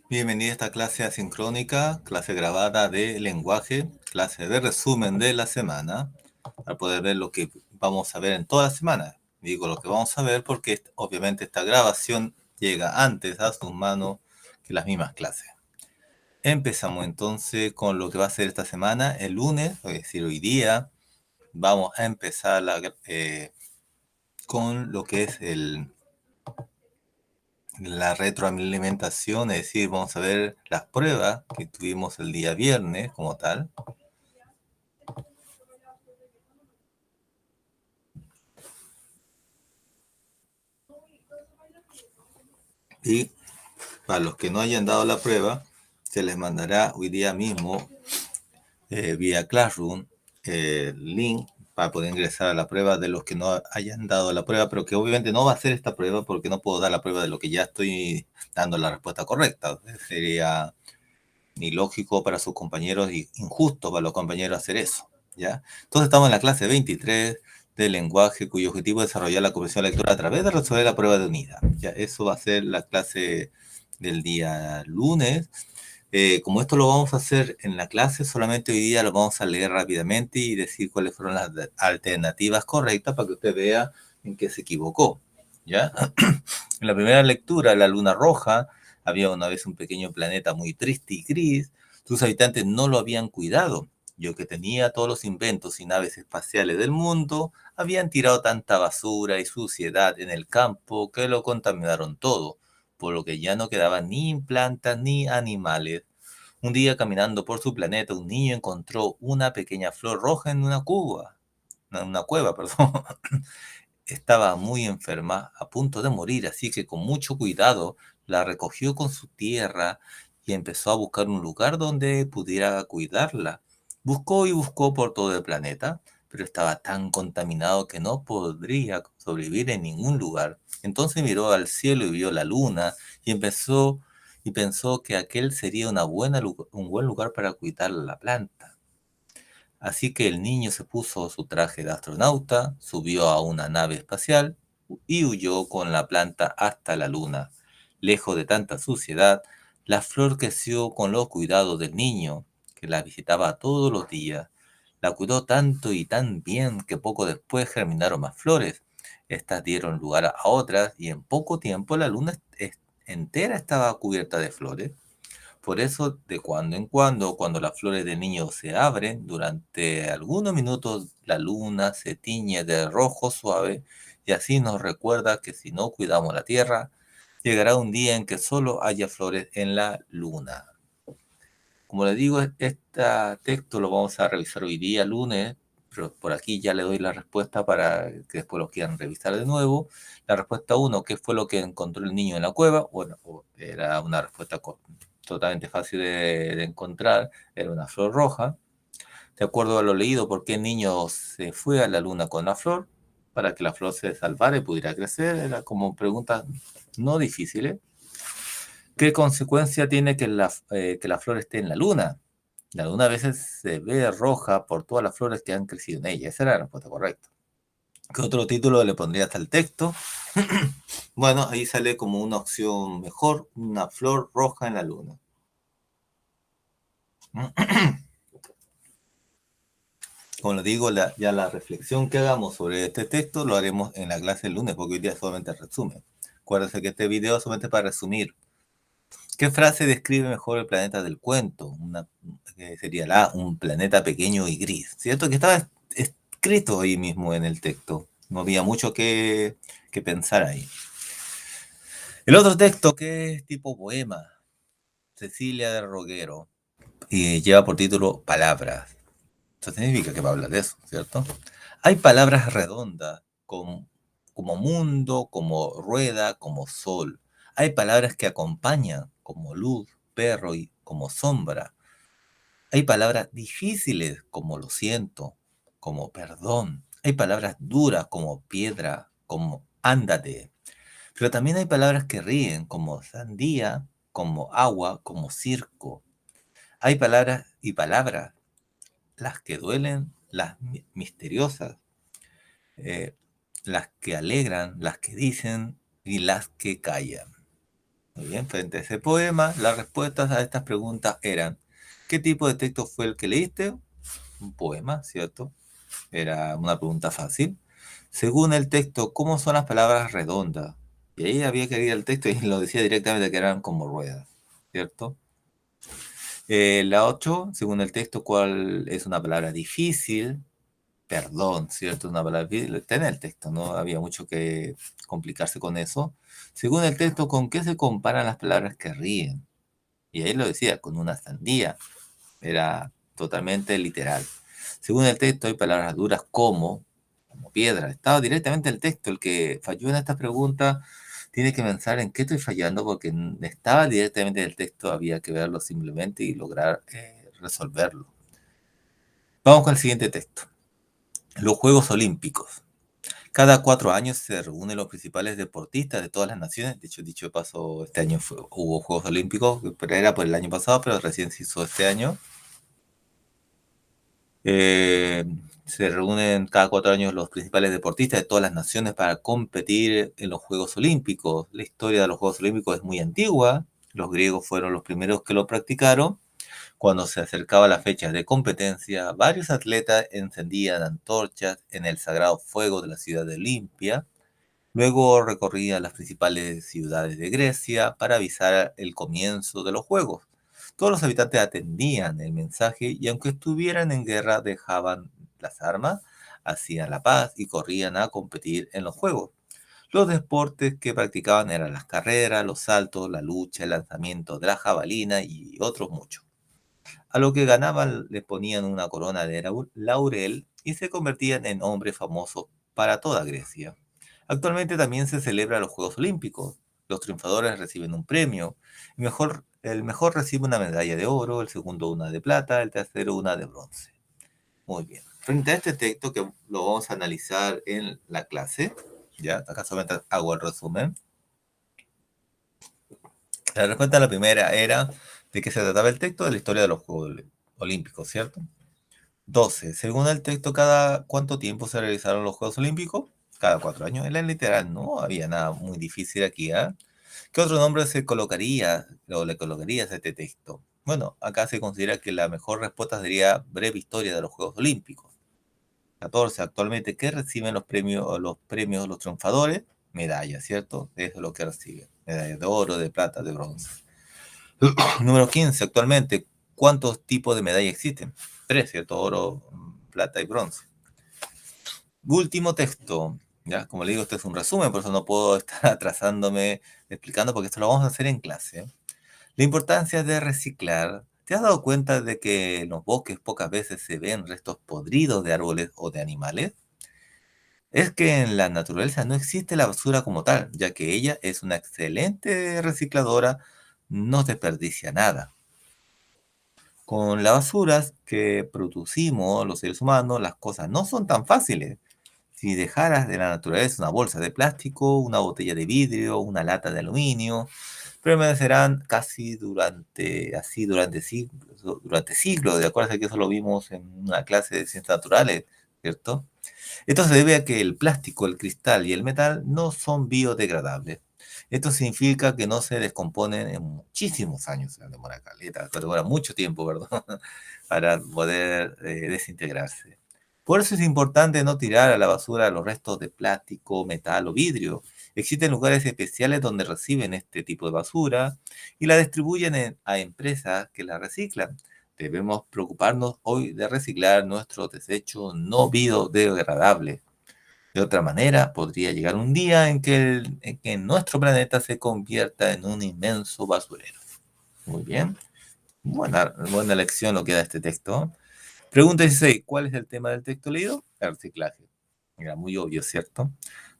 Bienvenida a esta clase asincrónica, clase grabada de lenguaje, clase de resumen de la semana, para poder ver lo que vamos a ver en toda la semana. Digo lo que vamos a ver porque obviamente esta grabación llega antes a sus manos que las mismas clases. Empezamos entonces con lo que va a ser esta semana. El lunes, es decir, hoy día, vamos a empezar con lo que es la retroalimentación, es decir, vamos a ver las pruebas que tuvimos el día viernes como tal. Y para los que no hayan dado la prueba, se les mandará hoy día mismo vía Classroom el link para poder ingresar a la prueba de los que no hayan dado la prueba, pero que obviamente no va a ser esta prueba porque no puedo dar la prueba de lo que ya estoy dando la respuesta correcta. Sería ilógico para sus compañeros y injusto para los compañeros hacer eso, ¿ya? Entonces estamos en la clase 23 de lenguaje, cuyo objetivo es desarrollar la comprensión lectora a través de resolver la prueba de unidad. Ya, eso va a ser la clase del día lunes. Como esto lo vamos a hacer en la clase, solamente hoy día lo vamos a leer rápidamente y decir cuáles fueron las alternativas correctas para que usted vea en qué se equivocó, ¿ya? En la primera lectura, la luna roja, había una vez un pequeño planeta muy triste y gris. Sus habitantes no lo habían cuidado. Yo que tenía todos los inventos y naves espaciales del mundo, habían tirado tanta basura y suciedad en el campo que lo contaminaron todo, por lo que ya no quedaban ni plantas ni animales. Un día caminando por su planeta, un niño encontró una pequeña flor roja en una cueva, perdón. Estaba muy enferma, a punto de morir, así que con mucho cuidado la recogió con su tierra y empezó a buscar un lugar donde pudiera cuidarla. Buscó y buscó por todo el planeta, pero estaba tan contaminado que no podría sobrevivir en ningún lugar. Entonces miró al cielo y vio la luna y pensó que aquel sería un buen lugar para cuidar la planta. Así que el niño se puso su traje de astronauta, subió a una nave espacial y huyó con la planta hasta la luna. Lejos de tanta suciedad, la flor creció con los cuidados del niño, que la visitaba todos los días. La cuidó tanto y tan bien que poco después germinaron más flores. Estas dieron lugar a otras y en poco tiempo la luna entera estaba cubierta de flores. Por eso, de cuando las flores del niño se abren, durante algunos minutos la luna se tiñe de rojo suave y así nos recuerda que si no cuidamos la tierra, llegará un día en que solo haya flores en la luna. Como les digo, este texto lo vamos a revisar hoy día, lunes, pero por aquí ya le doy la respuesta para que después lo quieran revisar de nuevo. La respuesta 1, ¿qué fue lo que encontró el niño en la cueva? Bueno, era una respuesta totalmente fácil de encontrar, era una flor roja. De acuerdo a lo leído, ¿por qué el niño se fue a la luna con la flor? Para que la flor se salvara y pudiera crecer. Era como preguntas no difíciles. ¿Qué consecuencia tiene que la flor esté en la luna? La luna a veces se ve roja por todas las flores que han crecido en ella. Esa era la respuesta correcta. ¿Qué otro título le pondría hasta el texto? Bueno, ahí sale como una opción mejor, una flor roja en la luna. Como les digo, ya la reflexión que hagamos sobre este texto lo haremos en la clase el lunes, porque hoy día solamente resume. Acuérdense que este video es solamente para resumir. ¿Qué frase describe mejor el planeta del cuento? Sería un planeta pequeño y gris. ¿Cierto? Que estaba escrito ahí mismo en el texto. No había mucho que pensar ahí. El otro texto, que es tipo poema, Cecilia de Roguero, y lleva por título Palabras. Eso significa que va a hablar de eso, ¿cierto? Hay palabras redondas, como mundo, como rueda, como sol. Hay palabras que acompañan, como luz, perro y como sombra. Hay palabras difíciles, como lo siento, como perdón. Hay palabras duras, como piedra, como ándate. Pero también hay palabras que ríen, como sandía, como agua, como circo. Hay palabras y palabras, las que duelen, las misteriosas, eh, las que alegran, las que dicen y las que callan. Muy bien, frente a ese poema, las respuestas a estas preguntas eran: ¿qué tipo de texto fue el que leíste? Un poema, ¿cierto? Era una pregunta fácil. Según el texto, ¿cómo son las palabras redondas? Y ahí había que leer el texto y lo decía directamente que eran como ruedas, ¿cierto? La 8, según el texto, ¿cuál es una palabra difícil? Perdón, ¿cierto? Una palabra difícil. Está en el texto, no había mucho que complicarse con eso. Según el texto, ¿con qué se comparan las palabras que ríen? Y ahí lo decía, con una sandía. Era totalmente literal. Según el texto, hay palabras duras como piedra. Estaba directamente el texto. El que falló en esta pregunta tiene que pensar en qué estoy fallando porque estaba directamente en el texto. Había que verlo simplemente y lograr resolverlo. Vamos con el siguiente texto. Los Juegos Olímpicos. Cada 4 años se reúnen los principales deportistas de todas las naciones. De hecho, dicho de paso, este año hubo Juegos Olímpicos, pero era por el año pasado, pero recién se hizo este año. Eh, Se reúnen cada 4 años los principales deportistas de todas las naciones para competir en los Juegos Olímpicos. La historia de los Juegos Olímpicos es muy antigua. Los griegos fueron los primeros que lo practicaron. Cuando se acercaba la fecha de competencia, varios atletas encendían antorchas en el sagrado fuego de la ciudad de Olimpia. Luego recorrían las principales ciudades de Grecia para avisar el comienzo de los Juegos. Todos los habitantes atendían el mensaje y aunque estuvieran en guerra dejaban las armas, hacían la paz y corrían a competir en los Juegos. Los deportes que practicaban eran las carreras, los saltos, la lucha, el lanzamiento de la jabalina y otros muchos. A lo que ganaban le ponían una corona de laurel y se convertían en hombres famosos para toda Grecia. Actualmente también se celebran los Juegos Olímpicos. Los triunfadores reciben un premio. El mejor recibe una medalla de oro, el segundo una de plata, el tercero una de bronce. Muy bien. Frente a este texto que lo vamos a analizar en la clase, ya acá solamente hago el resumen. La respuesta a la primera era de qué se trataba el texto de la historia de los Juegos Olímpicos, ¿cierto? 12. Según el texto, ¿cada cuánto tiempo se realizaron los Juegos Olímpicos? Cada 4 años. En la literal no había nada muy difícil aquí, ¿ah? ¿Qué otro nombre se colocaría o le colocarías a este texto? Bueno, acá se considera que la mejor respuesta sería breve historia de los Juegos Olímpicos. 14. Actualmente, ¿qué reciben los triunfadores? Medallas, ¿cierto? Eso es lo que reciben. Medallas de oro, de plata, de bronce. Número 15. Actualmente, ¿cuántos tipos de medallas existen? Tres, ¿cierto? Oro, plata y bronce. Último texto. Ya, como le digo, este es un resumen, por eso no puedo estar atrasándome explicando, porque esto lo vamos a hacer en clase. La importancia de reciclar. ¿Te has dado cuenta de que en los bosques pocas veces se ven restos podridos de árboles o de animales? Es que en la naturaleza no existe la basura como tal, ya que ella es una excelente recicladora, no desperdicia nada. Con las basuras que producimos los seres humanos, las cosas no son tan fáciles. Si dejaras de la naturaleza una bolsa de plástico, una botella de vidrio, una lata de aluminio, permanecerán casi durante siglos, de acuerdo a que eso lo vimos en una clase de ciencias naturales, ¿cierto? Esto se debe a que el plástico, el cristal y el metal no son biodegradables. Esto significa que no se descomponen en muchísimos años, o sea, demora caleta, demora mucho tiempo, perdón, para poder desintegrarse. Por eso es importante no tirar a la basura los restos de plástico, metal o vidrio. Existen lugares especiales donde reciben este tipo de basura y la distribuyen a empresas que la reciclan. Debemos preocuparnos hoy de reciclar nuestros desechos no biodegradables. De otra manera, podría llegar un día en que nuestro planeta se convierta en un inmenso basurero. Muy bien. Buena lección lo que da este texto. Pregunta 16. ¿Cuál es el tema del texto leído? El reciclaje. Era muy obvio, ¿cierto?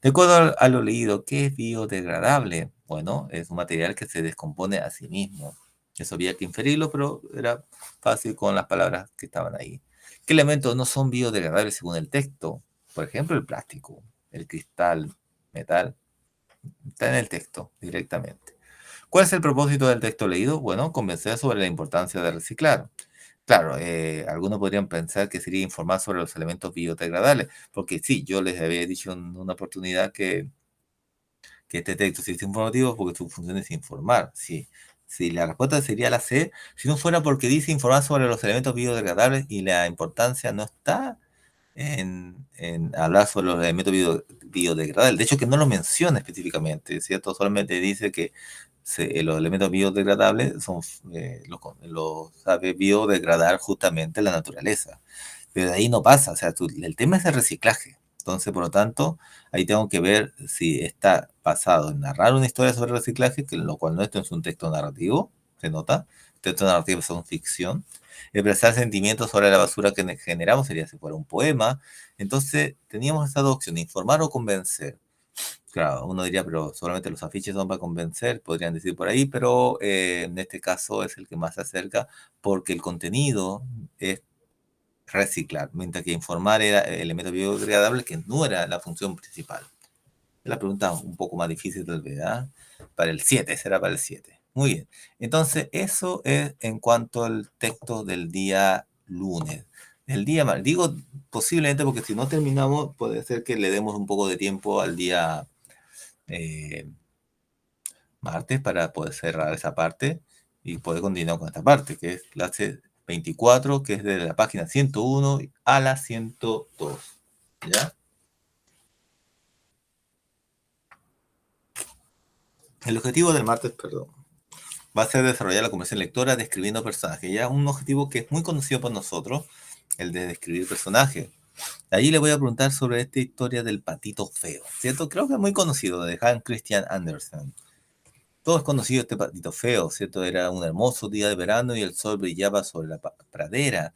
De acuerdo a lo leído, ¿qué es biodegradable? Bueno, es un material que se descompone a sí mismo. Eso había que inferirlo, pero era fácil con las palabras que estaban ahí. ¿Qué elementos no son biodegradables según el texto? Por ejemplo, el plástico, el cristal, metal. Está en el texto directamente. ¿Cuál es el propósito del texto leído? Bueno, convencer sobre la importancia de reciclar. Claro, algunos podrían pensar que sería informar sobre los elementos biodegradables, porque sí, yo les había dicho en una oportunidad que que este texto sí es informativo porque su función es informar. Sí. Sí, la respuesta sería la C, si no fuera porque dice informar sobre los elementos biodegradables y la importancia no está en hablar sobre los elementos biodegradables. De hecho, que no lo menciona específicamente, ¿cierto? Solamente dice que los elementos biodegradables los sabe biodegradar justamente la naturaleza. Pero de ahí no pasa, o sea, el tema es el reciclaje. Entonces, por lo tanto, ahí tengo que ver si está basado en narrar una historia sobre reciclaje, que lo cual no esto es un texto narrativo, se nota. Textos narrativos son ficción. Expresar sentimientos sobre la basura que generamos sería si fuera un poema. Entonces, teníamos estas dos opciones, informar o convencer. Claro, uno diría, pero solamente los afiches son para convencer, podrían decir por ahí, pero en este caso es el que más se acerca porque el contenido es reciclar, mientras que informar era elemento biodegradable que no era la función principal. La pregunta un poco más difícil tal vez, ¿ah? Para el 7, será para el 7. Muy bien. Entonces, eso es en cuanto al texto del día lunes. El día mal, digo posiblemente porque si no terminamos, puede ser que le demos un poco de tiempo al día eh, martes para poder cerrar esa parte y poder continuar con esta parte, que es clase 24, que es de la página 101 a la 102. ¿Ya? El objetivo del martes, perdón, va a ser desarrollar la conversación lectora describiendo personajes. Ya un objetivo que es muy conocido por nosotros, el de describir personajes. Allí le voy a preguntar sobre esta historia del patito feo, ¿cierto? Creo que es muy conocido, de Hans Christian Andersen. Todo es conocido este patito feo, ¿cierto? Era un hermoso día de verano y el sol brillaba sobre la pradera.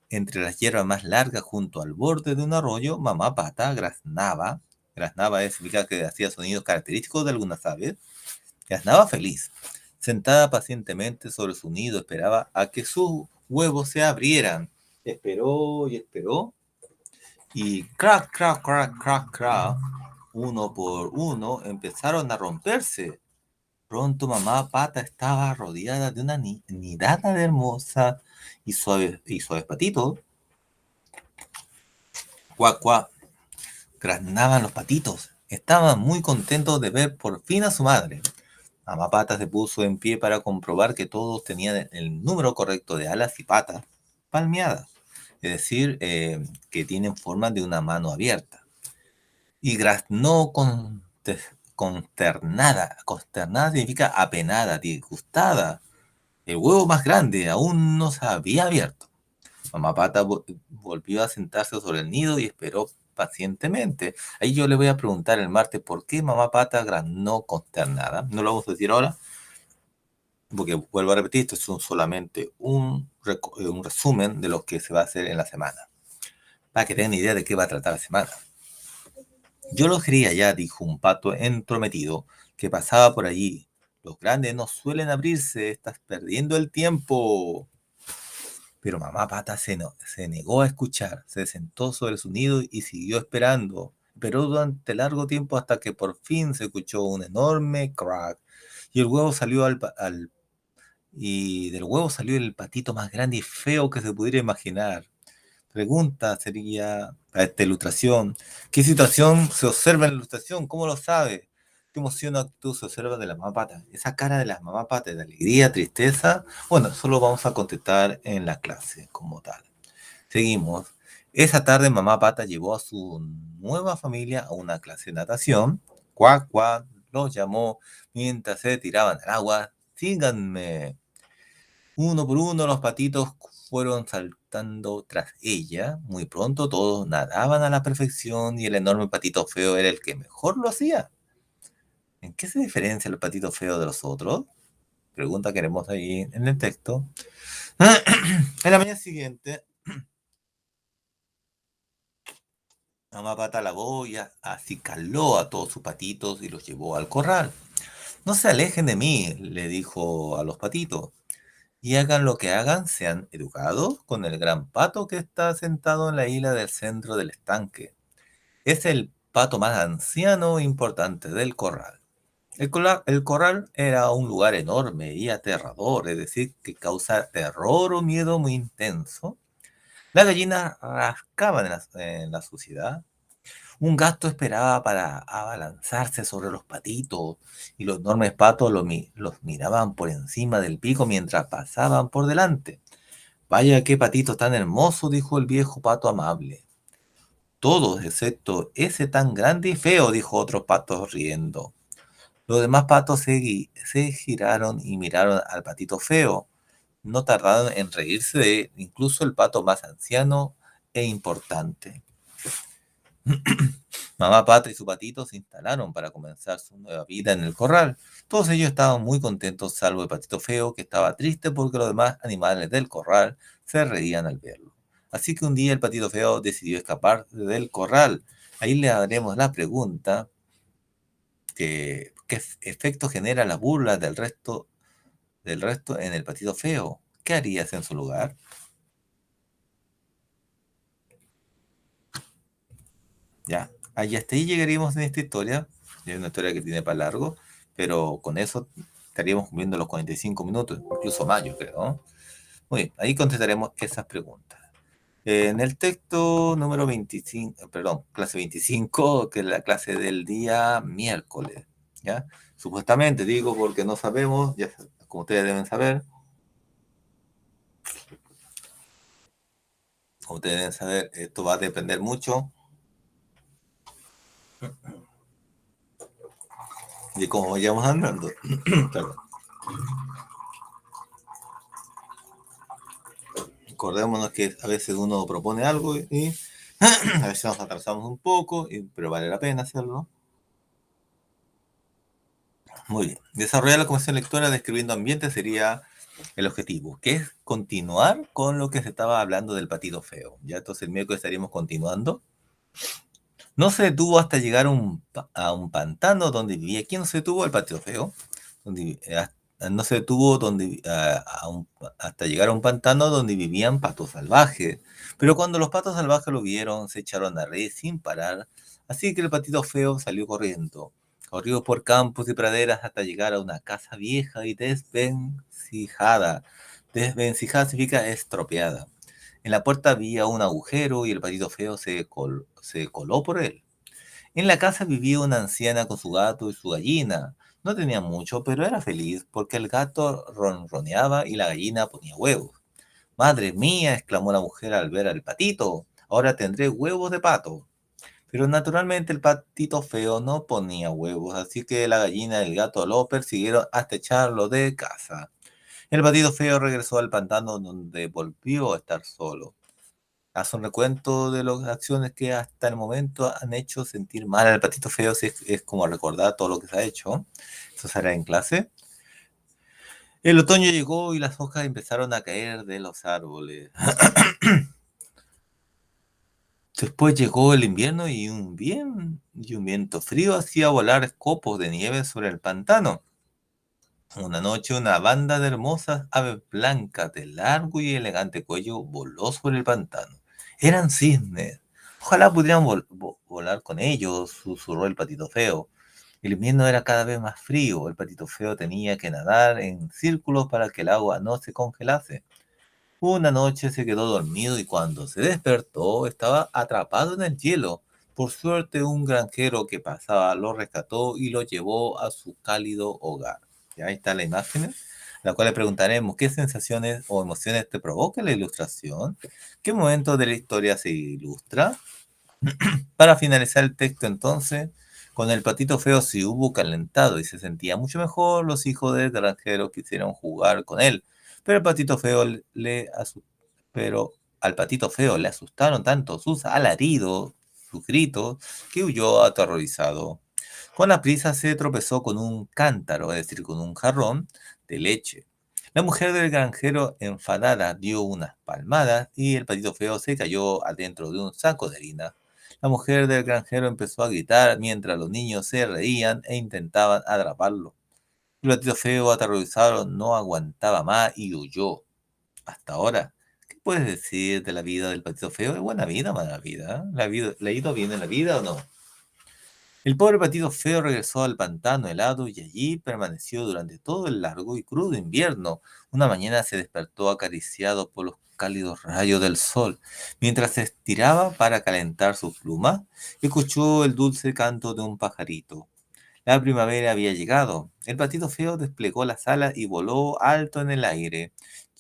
Entre las hierbas más largas, junto al borde de un arroyo, mamá pata graznaba. Graznaba significa que hacía sonidos característicos de algunas aves. Graznaba feliz. Sentada pacientemente sobre su nido, esperaba a que sus huevos se abrieran. Esperó y esperó. Y crack, crack, crack, crack, crack, uno por uno empezaron a romperse. Pronto mamá pata estaba rodeada de una nidada de hermosa y suaves patitos. Cuac, cuac, graznaban los patitos. Estaban muy contentos de ver por fin a su madre. Mamá Pata se puso en pie para comprobar que todos tenían el número correcto de alas y patas palmeadas, es decir, que tienen forma de una mano abierta. Y graznó consternada. Consternada significa apenada, disgustada. El huevo más grande aún no se había abierto. Mamá Pata volvió a sentarse sobre el nido y esperó pacientemente. Ahí yo le voy a preguntar el martes por qué Mamá Pata graznó consternada. No lo vamos a decir ahora, porque vuelvo a repetir, esto es solamente un resumen de lo que se va a hacer en la semana, para que tengan idea de qué va a tratar la semana. Yo lo quería ya, dijo un pato entrometido que pasaba por allí. Los grandes no suelen abrirse, estás perdiendo el tiempo. Pero mamá pata se negó a escuchar, se sentó sobre su nido y siguió esperando. Esperó durante largo tiempo hasta que por fin se escuchó un enorme crack y el huevo salió y del huevo salió el patito más grande y feo que se pudiera imaginar. Pregunta sería para esta ilustración: ¿qué situación se observa en la ilustración? ¿Cómo lo sabe? ¿Qué emoción o actitud se observa de la mamá pata? Esa cara de la mamá pata de alegría, tristeza. Bueno, eso lo vamos a contestar en la clase como tal. Seguimos. Esa tarde mamá pata llevó a su nueva familia a una clase de natación. Cuac, cuac, los llamó mientras se tiraban al agua. Síganme. Uno por uno los patitos fueron saltando tras ella. Muy pronto todos nadaban a la perfección y el enorme patito feo era el que mejor lo hacía. ¿En qué se diferencia el patito feo de los otros? Pregunta que haremos ahí en el texto. En la mañana siguiente, mamá pata lavó y acicaló a todos sus patitos y los llevó al corral. No se alejen de mí, le dijo a los patitos. Y hagan lo que hagan, sean educados con el gran pato que está sentado en la isla del centro del estanque. Es el pato más anciano e importante del corral. El corral era un lugar enorme y aterrador, es decir, que causa terror o miedo muy intenso. Las gallinas rascaban en la suciedad. Un gato esperaba para abalanzarse sobre los patitos y los enormes patos los miraban por encima del pico mientras pasaban por delante. Vaya qué patito tan hermoso, dijo el viejo pato amable. Todos, excepto ese tan grande y feo, dijo otro pato riendo. Los demás patos se giraron y miraron al patito feo. No tardaron en reírse de él, incluso el pato más anciano e importante. Mamá Pata y su patito se instalaron para comenzar su nueva vida en el corral. Todos ellos estaban muy contentos, salvo el patito feo, que estaba triste porque los demás animales del corral se reían al verlo. Así que un día el patito feo decidió escapar del corral. Ahí le haremos la pregunta ¿qué efecto genera la burla del resto en el patito feo? ¿Qué harías en su lugar? Ya, ahí hasta ahí llegaríamos en esta historia. Es una historia que tiene para largo, pero con eso estaríamos cumpliendo los 45 minutos, incluso más, yo creo, ¿no? Muy bien, ahí contestaremos esas preguntas. En el texto número 25, perdón, clase 25, que es la clase del día miércoles, ¿ya? Supuestamente digo porque no sabemos, ya como ustedes deben saber, como ustedes deben saber, esto va a depender mucho de cómo vayamos andando. Perdón. Acordémonos que a veces uno propone algo y a veces nos atrasamos un poco, pero vale la pena hacerlo. Muy bien. Desarrollar la comisión lectora describiendo ambiente sería el objetivo, que es continuar con lo que se estaba hablando del patito feo. Ya entonces el miércoles estaríamos continuando. No se detuvo hasta llegar a un pantano donde vivía. ¿Quién no se detuvo? El patito feo. Donde, no se detuvo hasta llegar a un pantano donde vivían patos salvajes. Pero cuando los patos salvajes lo vieron, se echaron a reír sin parar. Así que el patito feo salió corriendo. Corrió por campos y praderas hasta llegar a una casa vieja y desvencijada. Desvencijada significa estropeada. En la puerta había un agujero y el patito feo se coló por él. En la casa vivía una anciana con su gato y su gallina. No tenía mucho, pero era feliz porque el gato ronroneaba y la gallina ponía huevos. Madre mía, exclamó la mujer al ver al patito, ahora tendré huevos de pato. Pero naturalmente el patito feo no ponía huevos, así que la gallina y el gato lo persiguieron hasta echarlo de casa. El patito feo regresó al pantano donde volvió a estar solo. Haz un recuento de las acciones que hasta el momento han hecho sentir mal al patito feo, si es como recordar todo lo que se ha hecho. Eso se hará en clase. El otoño llegó y las hojas empezaron a caer de los árboles. Después llegó el invierno y un viento frío hacía volar copos de nieve sobre el pantano. Una noche una banda de hermosas aves blancas de largo y elegante cuello voló sobre el pantano. Eran cisnes. Ojalá pudieran volar con ellos, susurró el patito feo. El invierno era cada vez más frío. El patito feo tenía que nadar en círculos para que el agua no se congelase. Una noche se quedó dormido y cuando se despertó estaba atrapado en el hielo. Por suerte un granjero que pasaba lo rescató y lo llevó a su cálido hogar. Y ahí está la imagen, la cual le preguntaremos qué sensaciones o emociones te provoca la ilustración, qué momento de la historia se ilustra. Para finalizar el texto entonces, con el patito feo se hubo calentado y se sentía mucho mejor, los hijos del granjero quisieron jugar con él, pero el patito feo le asustó, pero al patito feo le asustaron tanto sus alaridos, sus gritos, que huyó aterrorizado. Con la prisa se tropezó con un cántaro, es decir, con un jarrón de leche. La mujer del granjero, enfadada, dio unas palmadas y el patito feo se cayó adentro de un saco de harina. La mujer del granjero empezó a gritar mientras los niños se reían e intentaban atraparlo. El patito feo, aterrorizado, no aguantaba más y huyó. Hasta ahora, ¿qué puedes decir de la vida del patito feo? ¿Es buena vida o mala vida? ¿Le ha ido bien en la vida o no? El pobre patito feo regresó al pantano helado y allí permaneció durante todo el largo y crudo invierno. Una mañana se despertó acariciado por los cálidos rayos del sol. Mientras se estiraba para calentar sus plumas, escuchó el dulce canto de un pajarito. La primavera había llegado. El patito feo desplegó las alas y voló alto en el aire.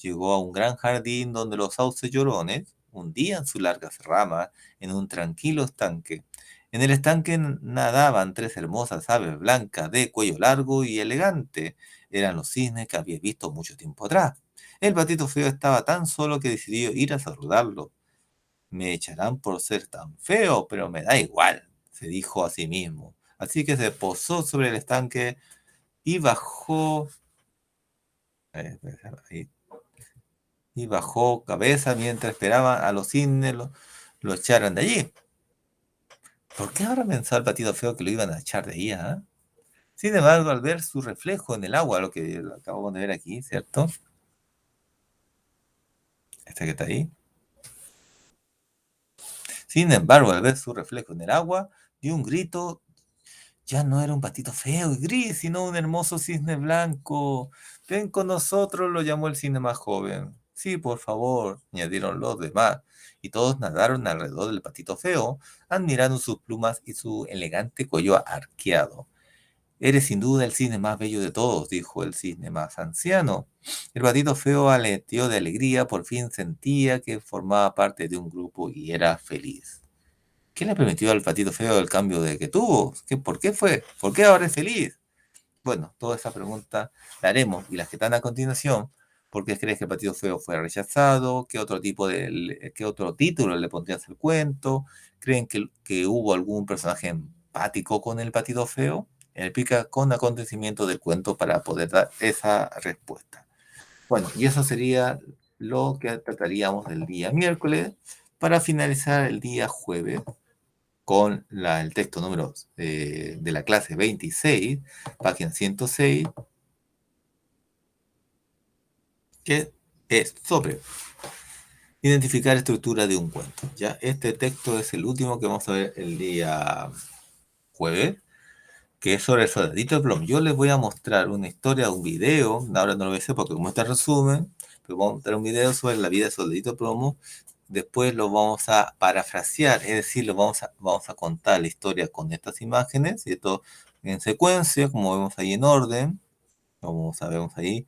Llegó a un gran jardín donde los sauces llorones hundían sus largas ramas en un tranquilo estanque. En el estanque nadaban tres hermosas aves blancas de cuello largo y elegante. Eran los cisnes que había visto mucho tiempo atrás. El patito feo estaba tan solo que decidió ir a saludarlo. Me echarán por ser tan feo, pero me da igual, se dijo a sí mismo. Así que se posó sobre el estanque y bajó, eh, ahí, y bajó cabeza mientras esperaba a los cisnes lo echaran de allí. ¿Por qué habrá pensado el patito feo que lo iban a echar de ahí? ¿Ah? Sin embargo, al ver su reflejo en el agua, lo que acabamos de ver aquí, ¿cierto? Este que está ahí. Sin embargo, al ver su reflejo en el agua, dio un grito. Ya no era un patito feo y gris, sino un hermoso cisne blanco. Ven con nosotros, lo llamó el cisne más joven. Sí, por favor, añadieron los demás, y todos nadaron alrededor del patito feo, admirando sus plumas y su elegante cuello arqueado. Eres sin duda el cisne más bello de todos, dijo el cisne más anciano. El patito feo aleteó de alegría, por fin sentía que formaba parte de un grupo y era feliz. ¿Qué le permitió al patito feo el cambio de que tuvo? ¿Por qué fue? ¿Por qué ahora es feliz? Bueno, toda esa pregunta la haremos y las que están a continuación. ¿Por qué crees que el patito feo fue rechazado? ¿Qué otro título le pondrías al cuento? ¿Creen que hubo algún personaje empático con el patito feo? Explica con acontecimiento del cuento para poder dar esa respuesta. Bueno, y eso sería lo que trataríamos el día miércoles para finalizar el día jueves con el texto número de la clase 26, página 106, que es sobre identificar estructura de un cuento. ¿Ya? Este texto es el último que vamos a ver el día jueves, que es sobre el soldadito de plomo. Yo les voy a mostrar una historia, un video, ahora no lo voy a hacer porque como está resumen, pero vamos a mostrar un video sobre la vida del soldadito de plomo. Después lo vamos a parafrasear, es decir, vamos a contar la historia con estas imágenes, ¿cierto? En secuencia, como vemos ahí en orden, como sabemos ahí,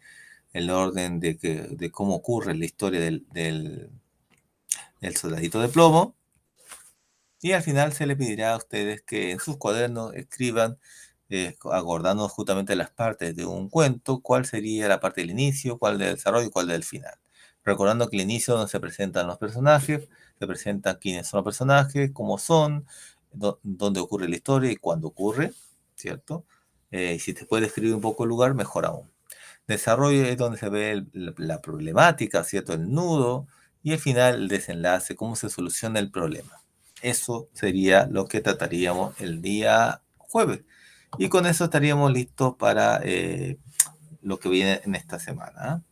el orden de cómo ocurre la historia del soldadito de plomo. Y al final se le pedirá a ustedes que en sus cuadernos escriban, acordando justamente las partes de un cuento, cuál sería la parte del inicio, cuál del desarrollo y cuál del final. Recordando que el inicio es donde se presentan los personajes, se presentan quiénes son los personajes, cómo son, dónde ocurre la historia y cuándo ocurre, ¿cierto? Y si te puede escribir un poco el lugar, mejor aún. Desarrollo es donde se ve la problemática, ¿cierto? El nudo y al final el desenlace, cómo se soluciona el problema. Eso sería lo que trataríamos el día jueves. Y con eso estaríamos listos para lo que viene en esta semana.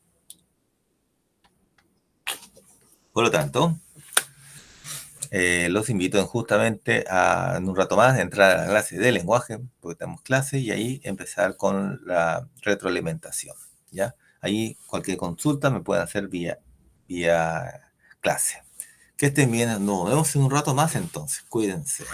Por lo tanto, los invito justamente en un rato más, a entrar a la clase de lenguaje, porque tenemos clase, y ahí empezar con la retroalimentación. ¿Ya? Ahí cualquier consulta me pueden hacer vía clase. Que estén bien, nos vemos en un rato más entonces. Cuídense.